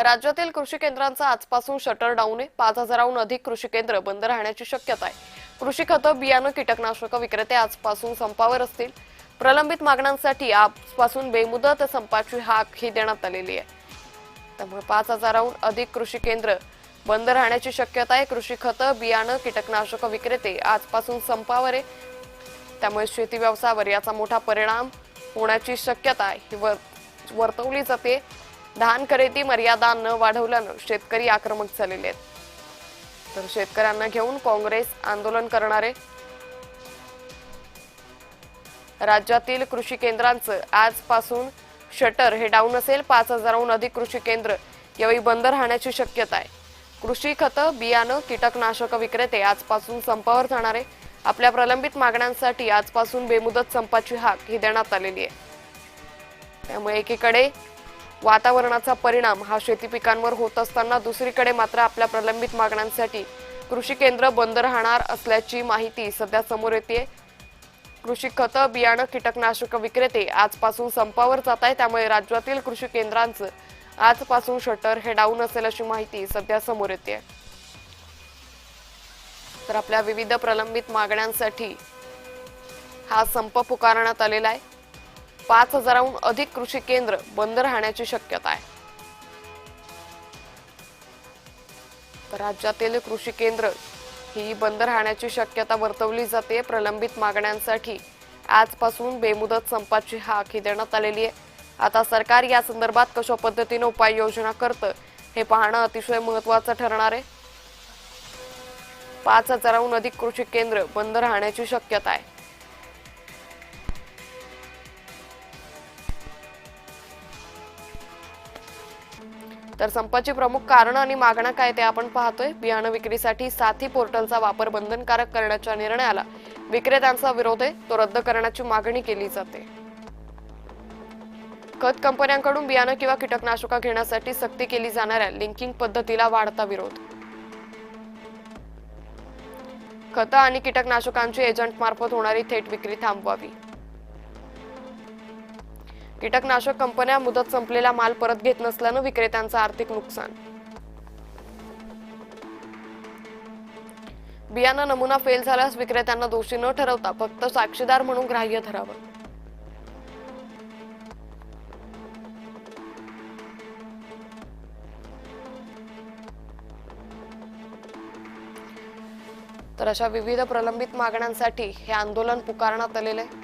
राज्यातील कृषी केंद्रांचा आजपासून शटर डाऊन आहे। 5,000हून अधिक कृषी केंद्र बंद राहण्याची शक्यता आहे। कृषी खतं, बियाणं, कीटकनाशक विक्रेते आजपासून संपावर असतील। प्रलंबित मागण्यांसाठी आजपासून बेमुदत संपाची हाक ही देण्यात आलेली आहे। त्यामुळे 5,000हून अधिक कृषी केंद्र बंद राहण्याची शक्यता आहे। कृषी खतं, बियाणं, कीटकनाशक विक्रेते आजपासून संपावर आहे। त्यामुळे शेती व्यवसायावर याचा मोठा परिणाम होण्याची शक्यता ही वर्तवली जाते। धान खरेदी मर्यादा न वाढवल्यानं शेतकरी आक्रमक झालेले आहेत। तर शेतकऱ्यांना घेऊन काँग्रेस आंदोलन करणारे राज्यातील कृषी केंद्रांचं आजपासून शटर हे डाऊन असेल। 5,000हून अधिक कृषी केंद्र यावेळी बंद राहण्याची शक्यता आहे। कृषी खतं, बियाणं, कीटकनाशक विक्रेते आजपासून संपावर जाणार आहे। आपल्या प्रलंबित मागण्यांसाठी आजपासून बेमुदत संपाची हाक ही देण्यात आलेली आहे। त्यामुळे एकीकडे वातावरणाचा परिणाम हा शेती पिकांवर होत असताना दुसरीकडे मात्र आपल्या प्रलंबित मागण्यांसाठी कृषी केंद्र बंद राहणार असल्याची माहिती सध्या समोर येते। कृषी खतं, बियाणं, कीटकनाशक विक्रेते आजपासून संपावर जात आहे। त्यामुळे राज्यातील कृषी केंद्रांचं आजपासून शटर हे डाऊन असेल अशी माहिती सध्या समोर येते। तर आपल्या विविध प्रलंबित मागण्यांसाठी हा संप पुकारण्यात आलेला आहे। 5,000हून अधिक कृषी केंद्र बंद राहण्याची शक्यता आहे। तर राज्यातील कृषी केंद्र ही बंद राहण्याची शक्यता वर्तवली जाते। प्रलंबित मागण्यांसाठी आजपासून बेमुदत संपाची हाक ही देण्यात आलेली आहे। आता सरकार या संदर्भात कशा पद्धतीने उपाययोजना करतं हे पाहणं अतिशय महत्त्वाचं ठरणार आहे। 5,000हून अधिक कृषी केंद्र बंद राहण्याची शक्यता आहे। तर संपाची प्रमुख कारण आणि मागण्या काय ते आपण पाहतोय। बियाणं विक्रीसाठी साथी पोर्टलचा वापर बंधनकारक करण्याच्या निर्णयाला विक्रेत्यांचा विरोध आहे, तो रद्द करण्याची मागणी केली जाते। खत कंपन्यांकडून बियाणं किंवा कीटकनाशक घेण्यासाठी सक्ती केली जाणाऱ्या लिंकिंग पद्धतीला वाढता विरोध। खतं आणि कीटकनाशकांची एजंट मार्फत होणारी थेट विक्री थांबवावी। कीटकनाशक कंपन्या मुदत संपलेला माल परत घेत नसल्यानं विक्रेत्यांचं आर्थिक नुकसान। बियाणं नमुना फेल झाल्यास विक्रेत्यांना दोषी न ठरवता फक्त साक्षीदार म्हणून ग्राह्य धरावं। तर अशा विविध प्रलंबित मागण्यांसाठी हे आंदोलन पुकारण्यात आलेले आहे।